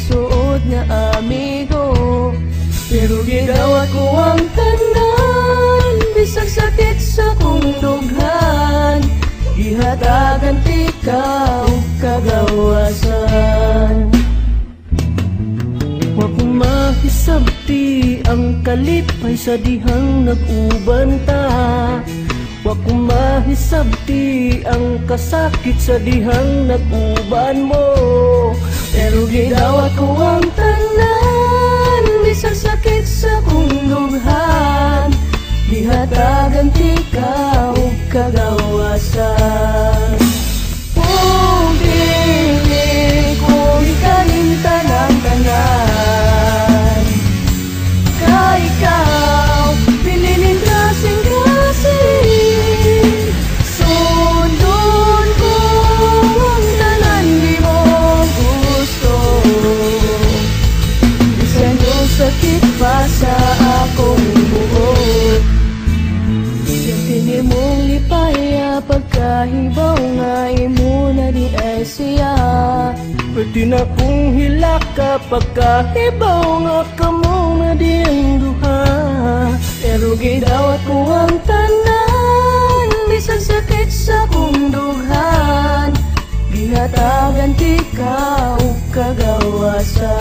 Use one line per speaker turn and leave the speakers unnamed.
suod nga amigo. Pero gidawat ko ang tanan, bisag sakit sa kong dughan, gihatagan ikaw kagawasan. Wa ko mahisabti ang kalipay sa dihang nag-uban ta. Wa ko mahisabti ang kasakit sa dihang nag-uban mo. Pero gidawat ko ang tanan, bisag sakit sa kong dughan, gihatagan ikaw kagawasan. Kung dili ko ikalimta ng tanan, ka ikaw pinilin kasing-kasing, sundon ko ang tanan di mo gusto. Bisan yung sakit pa sa akong buhok, siyang mong lipaya pagkahibaw nga imo na di ay siya. Pwede na kong hilaka pagkahibaw nga kamo na di ang duha. Pero gidawat ko ang tanan, bisag sakit sa kong dughan, gihatagan ikaw kagawasan.